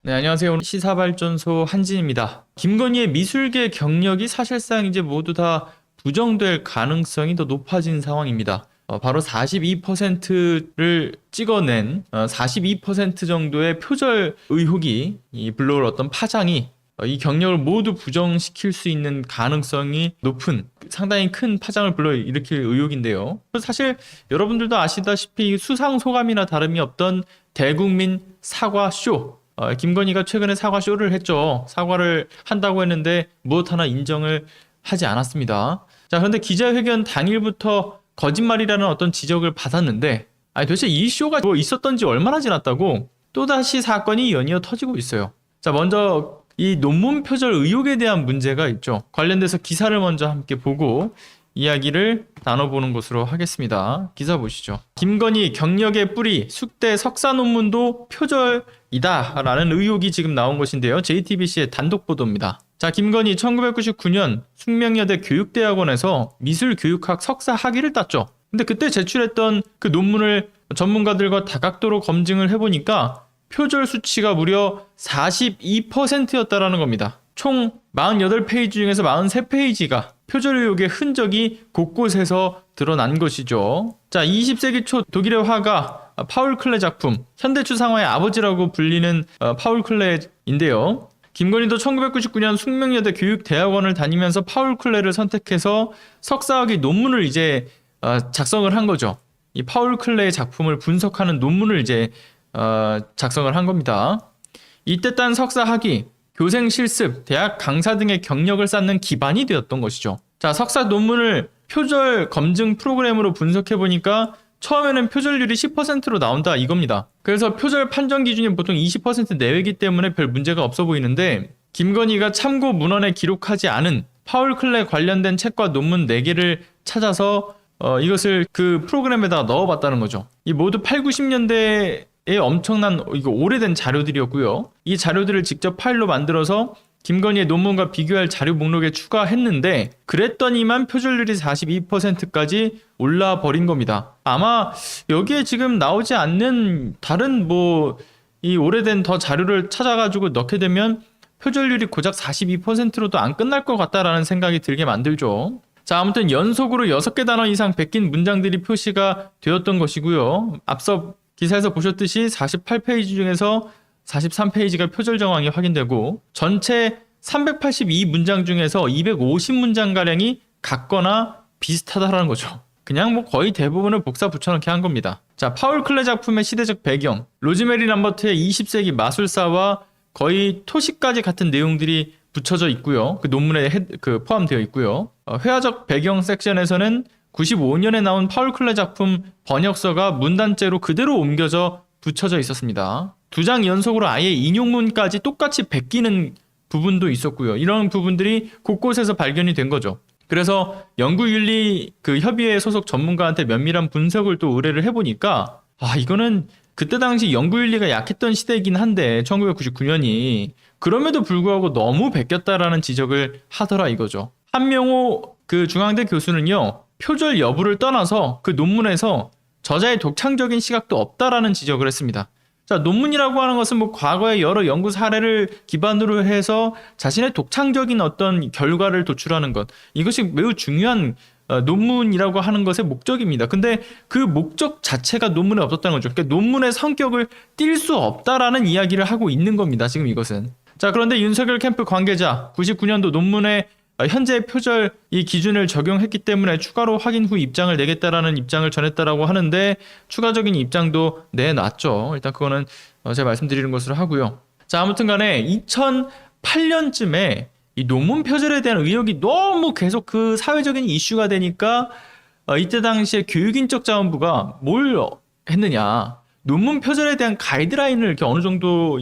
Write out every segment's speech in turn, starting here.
네, 안녕하세요. 오늘 시사발전소 한진입니다. 김건희의 미술계 경력이 사실상 이제 모두 다 부정될 가능성이 더 높아진 상황입니다. 바로 42%를 찍어낸 42% 정도의 표절 의혹이 불러올 어떤 파장이 이 경력을 모두 부정시킬 수 있는 가능성이 높은 상당히 큰 파장을 불러일으킬 의혹인데요. 사실 여러분들도 아시다시피 수상 소감이나 다름이 없던 대국민 사과쇼. 김건희가 최근에 사과쇼를 했죠. 사과를 한다고 했는데 무엇 하나 인정을 하지 않았습니다. 자, 그런데 기자회견 당일부터 거짓말이라는 어떤 지적을 받았는데 도대체 이 쇼가 뭐 있었던 지 얼마나 지났다고 또다시 사건이 연이어 터지고 있어요. 자, 먼저 이 논문 표절 의혹에 대한 문제가 있죠. 관련돼서 기사를 먼저 함께 보고 이야기를 나눠보는 것으로 하겠습니다. 기사 보시죠. 김건희 경력의 뿌리 숙대 석사 논문도 표절이다 라는 의혹이 지금 나온 것인데요. JTBC의 단독 보도입니다. 자, 김건희 1999년 숙명여대 교육대학원에서 미술교육학 석사 학위를 땄죠. 근데 그때 제출했던 그 논문을 전문가들과 다각도로 검증을 해보니까 표절 수치가 무려 42%였다라는 겁니다. 총 48페이지 중에서 43페이지가 표절 의혹의 흔적이 곳곳에서 드러난 것이죠. 자, 20세기 초 독일의 화가 파울 클레 작품, 현대 추상화의 아버지라고 불리는 파울 클레인데요. 김건희도 1999년 숙명여대 교육대학원을 다니면서 파울 클레를 선택해서 석사학위 논문을 이제 작성을 한 거죠. 이 파울 클레의 작품을 분석하는 논문을 이제 작성을 한 겁니다. 이때 딴 석사학위, 교생 실습, 대학 강사 등의 경력을 쌓는 기반이 되었던 것이죠. 자, 석사 논문을 표절 검증 프로그램으로 분석해보니까 처음에는 표절률이 10%로 나온다 이겁니다. 그래서 표절 판정 기준이 보통 20% 내외이기 때문에 별 문제가 없어 보이는데 김건희가 참고 문헌에 기록하지 않은 파울 클레 관련된 책과 논문 4개를 찾아서 이것을 그 프로그램에다가 넣어봤다는 거죠. 이 모두 8, 90년대 엄청난 이거 오래된 자료들이었고요. 이 자료들을 직접 파일로 만들어서 김건희의 논문과 비교할 자료 목록에 추가했는데 그랬더니만 표절률이 42%까지 올라 버린 겁니다. 아마 여기에 지금 나오지 않는 다른 이 오래된 더 자료를 찾아가지고 넣게 되면 표절률이 고작 42%로도 안 끝날 것 같다라는 생각이 들게 만들죠. 자, 아무튼 연속으로 6개 단어 이상 베낀 문장들이 표시가 되었던 것이고요. 앞서 기사에서 보셨듯이 48페이지 중에서 43페이지가 표절 정황이 확인되고 전체 382문장 중에서 250문장가량이 같거나 비슷하다라는 거죠. 그냥 거의 대부분을 복사 붙여넣기 한 겁니다. 자, 파울 클레 작품의 시대적 배경, 로즈메리 람버트의 20세기 마술사와 거의 토시까지 같은 내용들이 붙여져 있고요. 그 논문에 포함되어 있고요. 회화적 배경 섹션에서는 95년에 나온 파울 클레 작품 번역서가 문단째로 그대로 옮겨져 붙여져 있었습니다. 2장 연속으로 아예 인용문까지 똑같이 베끼는 부분도 있었고요. 이런 부분들이 곳곳에서 발견이 된 거죠. 그래서 연구윤리 협의회 소속 전문가한테 면밀한 분석을 또 의뢰를 해보니까 이거는 그때 당시 연구윤리가 약했던 시대이긴 한데 1999년이 그럼에도 불구하고 너무 베꼈다라는 지적을 하더라 이거죠. 한명호 중앙대 교수는요. 표절 여부를 떠나서 그 논문에서 저자의 독창적인 시각도 없다라는 지적을 했습니다. 자, 논문이라고 하는 것은 과거의 여러 연구 사례를 기반으로 해서 자신의 독창적인 어떤 결과를 도출하는 것, 이것이 매우 중요한 논문이라고 하는 것의 목적입니다. 근데 그 목적 자체가 논문에 없었다는 거죠. 그러니까 논문의 성격을 띌 수 없다라는 이야기를 하고 있는 겁니다. 지금 이것은. 자, 그런데 윤석열 캠프 관계자 99년도 논문에 현재 표절 이 기준을 적용했기 때문에 추가로 확인 후 입장을 내겠다라는 입장을 전했다라고 하는데 추가적인 입장도 내놨죠. 일단 그거는 제가 말씀드리는 것으로 하고요. 자, 아무튼 간에 2008년쯤에 이 논문 표절에 대한 의혹이 너무 계속 그 사회적인 이슈가 되니까 이때 당시에 교육인적자원부가 뭘 했느냐. 논문 표절에 대한 가이드라인을 이렇게 어느 정도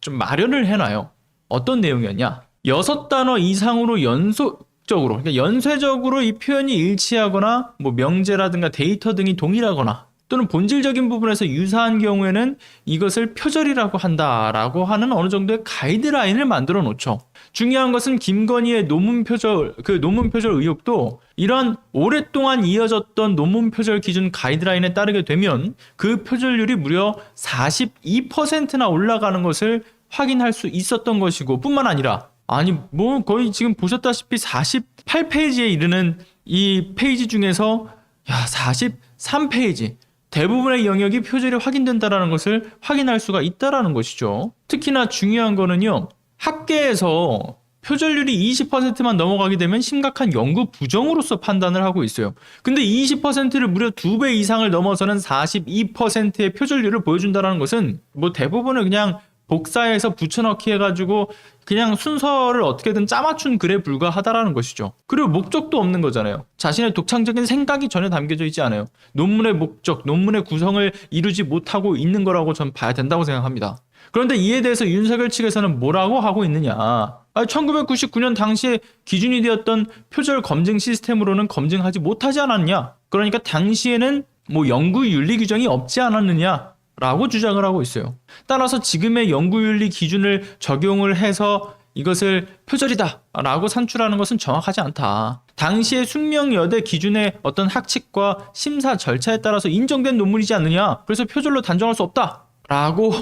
좀 마련을 해놔요. 어떤 내용이었냐. 6단어 이상으로 연속적으로, 그러니까 연쇄적으로 이 표현이 일치하거나 명제라든가 데이터 등이 동일하거나 또는 본질적인 부분에서 유사한 경우에는 이것을 표절이라고 한다라고 하는 어느 정도의 가이드라인을 만들어 놓죠. 중요한 것은 김건희의 논문 표절 의혹도 이런 오랫동안 이어졌던 논문 표절 기준 가이드라인에 따르게 되면 그 표절률이 무려 42%나 올라가는 것을 확인할 수 있었던 것이고, 뿐만 아니라 아니 뭐 거의 지금 보셨다시피 48페이지에 이르는 이 페이지 중에서 43페이지 대부분의 영역이 표절이 확인된다라는 것을 확인할 수가 있다라는 것이죠. 특히나 중요한 거는요, 학계에서 표절률이 20%만 넘어가게 되면 심각한 연구 부정으로서 판단을 하고 있어요. 근데 20%를 무려 2배 이상을 넘어서는 42%의 표절률을 보여준다는 것은 뭐 대부분을 그냥 복사해서 붙여넣기 해가지고 그냥 순서를 어떻게든 짜맞춘 글에 불과하다라는 것이죠. 그리고 목적도 없는 거잖아요. 자신의 독창적인 생각이 전혀 담겨져 있지 않아요. 논문의 목적, 논문의 구성을 이루지 못하고 있는 거라고 전 봐야 된다고 생각합니다. 그런데 이에 대해서 윤석열 측에서는 뭐라고 하고 있느냐. 1999년 당시에 기준이 되었던 표절 검증 시스템으로는 검증하지 못하지 않았냐. 그러니까 당시에는 뭐 연구윤리 규정이 없지 않았느냐 라고 주장을 하고 있어요. 따라서 지금의 연구윤리 기준을 적용을 해서 이것을 표절이다 라고 산출하는 것은 정확하지 않다. 당시의 숙명여대 기준의 어떤 학칙과 심사 절차에 따라서 인정된 논문이지 않느냐. 그래서 표절로 단정할 수 없다 라고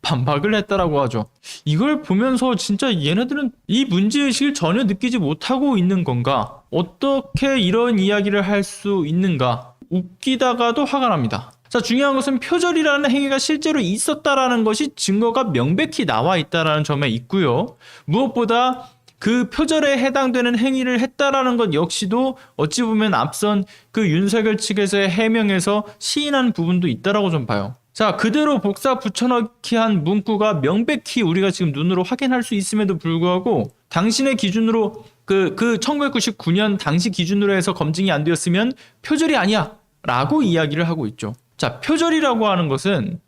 반박을 했다라고 하죠. 이걸 보면서 진짜 얘네들은 이 문제의식을 전혀 느끼지 못하고 있는 건가? 어떻게 이런 이야기를 할 수 있는가? 웃기다가도 화가 납니다. 자, 중요한 것은 표절이라는 행위가 실제로 있었다라는 것이 증거가 명백히 나와 있다라는 점에 있고요. 무엇보다 그 표절에 해당되는 행위를 했다라는 것 역시도 어찌 보면 앞선 그 윤석열 측에서의 해명에서 시인한 부분도 있다라고 좀 봐요. 자, 그대로 복사 붙여넣기 한 문구가 명백히 우리가 지금 눈으로 확인할 수 있음에도 불구하고 당신의 기준으로 그 1999년 당시 기준으로 해서 검증이 안 되었으면 표절이 아니야 라고 이야기를 하고 있죠. 자, 표절이라고 하는 것은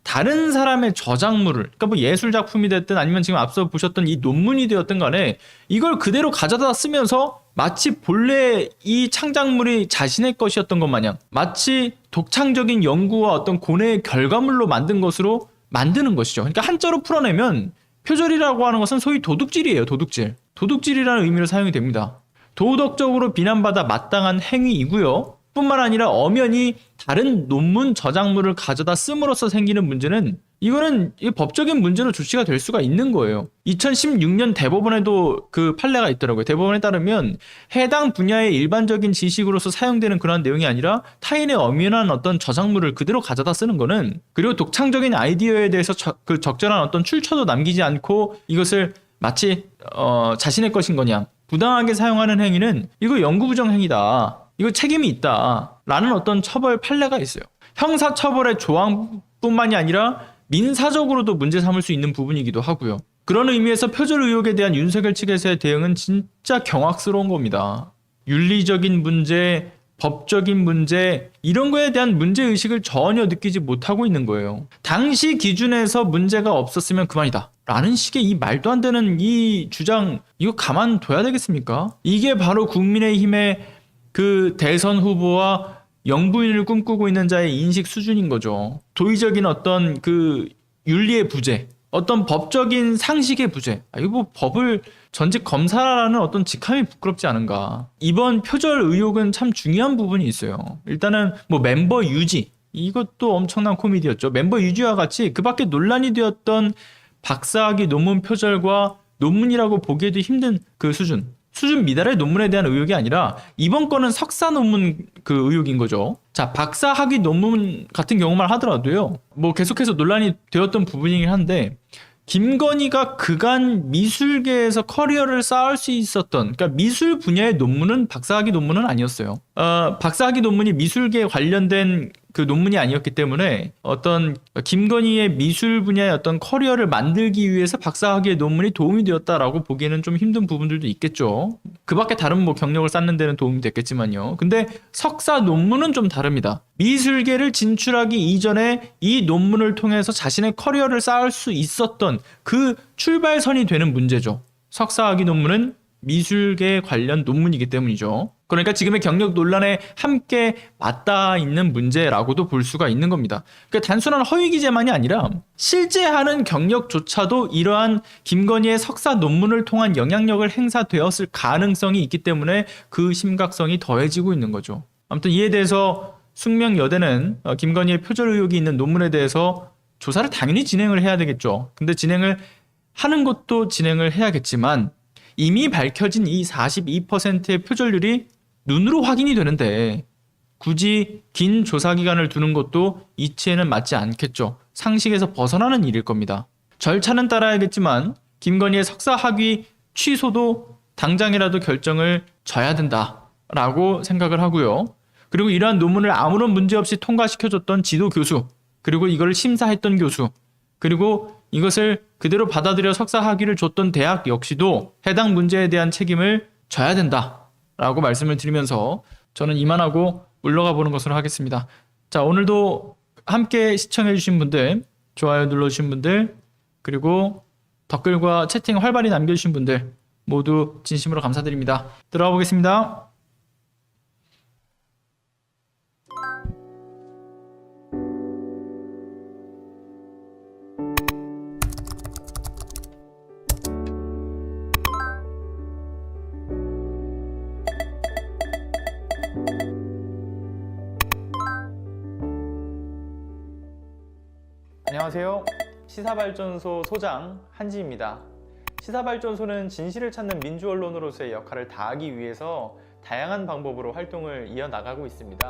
다른 사람의 저작물을, 그러니까 뭐 예술 작품이 됐든 아니면 지금 앞서 보셨던 이 논문이 되었든 간에 이걸 그대로 가져다 쓰면서 마치 본래 이 창작물이 자신의 것이었던 것 마냥 마치 독창적인 연구와 어떤 고뇌의 결과물로 만든 것으로 만드는 것이죠. 그러니까 한자로 풀어내면 표절이라고 하는 것은 소위 도둑질이에요. 도둑질. 도둑질이라는 의미로 사용이 됩니다. 도덕적으로 비난받아 마땅한 행위이고요. 뿐만 아니라 엄연히 다른 논문 저작물을 가져다 씀으로써 생기는 문제는 이거는 법적인 문제로 조치가 될 수가 있는 거예요. 2016년 대법원에도 그 판례가 있더라고요. 대법원에 따르면 해당 분야의 일반적인 지식으로서 사용되는 그런 내용이 아니라 타인의 엄연한 어떤 저작물을 그대로 가져다 쓰는 거는, 그리고 독창적인 아이디어에 대해서 그 적절한 어떤 출처도 남기지 않고 이것을 마치 자신의 것인 거냐 부당하게 사용하는 행위는 이거 연구부정 행위다. 이거 책임이 있다 라는 어떤 처벌 판례가 있어요. 형사처벌의 조항뿐만이 아니라 민사적으로도 문제 삼을 수 있는 부분이기도 하고요. 그런 의미에서 표절 의혹에 대한 윤석열 측에서의 대응은 진짜 경악스러운 겁니다. 윤리적인 문제, 법적인 문제, 이런 거에 대한 문제의식을 전혀 느끼지 못하고 있는 거예요. 당시 기준에서 문제가 없었으면 그만이다 라는 식의 이 말도 안 되는 이 주장, 이거 가만둬야 되겠습니까? 이게 바로 국민의힘의 그 대선 후보와 영부인을 꿈꾸고 있는 자의 인식 수준인 거죠. 도의적인 어떤 그 윤리의 부재, 어떤 법적인 상식의 부재. 이거 뭐 법을 전직 검사라는 어떤 직함이 부끄럽지 않은가. 이번 표절 의혹은 참 중요한 부분이 있어요. 일단은 뭐 멤버 유지, 이것도 엄청난 코미디였죠. 멤버 유지와 같이 그 밖에 논란이 되었던 박사학위 논문 표절과 논문이라고 보기에도 힘든 그 수준 미달의 논문에 대한 의혹이 아니라 이번 건은 석사 논문 그 의혹인 거죠. 자, 박사 학위 논문 같은 경우만 하더라도요. 뭐 계속해서 논란이 되었던 부분이긴 한데 김건희가 그간 미술계에서 커리어를 쌓을 수 있었던, 그러니까 미술 분야의 논문은 박사학위 논문은 아니었어요. 박사학위 논문이 미술계에 관련된 그 논문이 아니었기 때문에 어떤 김건희의 미술 분야의 어떤 커리어를 만들기 위해서 박사학위의 논문이 도움이 되었다라고 보기에는 좀 힘든 부분들도 있겠죠. 그 밖에 다른 뭐 경력을 쌓는 데는 도움이 됐겠지만요. 근데 석사 논문은 좀 다릅니다. 미술계를 진출하기 이전에 이 논문을 통해서 자신의 커리어를 쌓을 수 있었던 그 출발선이 되는 문제죠. 석사학위 논문은 미술계 관련 논문이기 때문이죠. 그러니까 지금의 경력 논란에 함께 맞닿아 있는 문제라고도 볼 수가 있는 겁니다. 그러니까 단순한 허위 기재만이 아니라 실제 하는 경력조차도 이러한 김건희의 석사 논문을 통한 영향력을 행사되었을 가능성이 있기 때문에 그 심각성이 더해지고 있는 거죠. 아무튼 이에 대해서 숙명여대는 김건희의 표절 의혹이 있는 논문에 대해서 조사를 당연히 진행을 해야 되겠죠. 근데 진행을 하는 것도 진행을 해야겠지만 이미 밝혀진 이 42%의 표절률이 눈으로 확인이 되는데 굳이 긴 조사 기간을 두는 것도 이치에는 맞지 않겠죠. 상식에서 벗어나는 일일 겁니다. 절차는 따라야겠지만 김건희의 석사 학위 취소도 당장이라도 결정을 져야 된다라고 생각을 하고요. 그리고 이러한 논문을 아무런 문제 없이 통과시켜줬던 지도 교수, 그리고 이걸 심사했던 교수, 그리고 이것을 그대로 받아들여 석사 학위를 줬던 대학 역시도 해당 문제에 대한 책임을 져야 된다라고 말씀을 드리면서 저는 이만하고 물러가 보는 것으로 하겠습니다. 자, 오늘도 함께 시청해주신 분들, 좋아요 눌러주신 분들, 그리고 댓글과 채팅 활발히 남겨주신 분들 모두 진심으로 감사드립니다. 들어가 보겠습니다. 안녕하세요. 시사발전소 소장 한지입니다. 시사발전소는 진실을 찾는 민주 언론으로서의 역할을 다하기 위해서 다양한 방법으로 활동을 이어나가고 있습니다.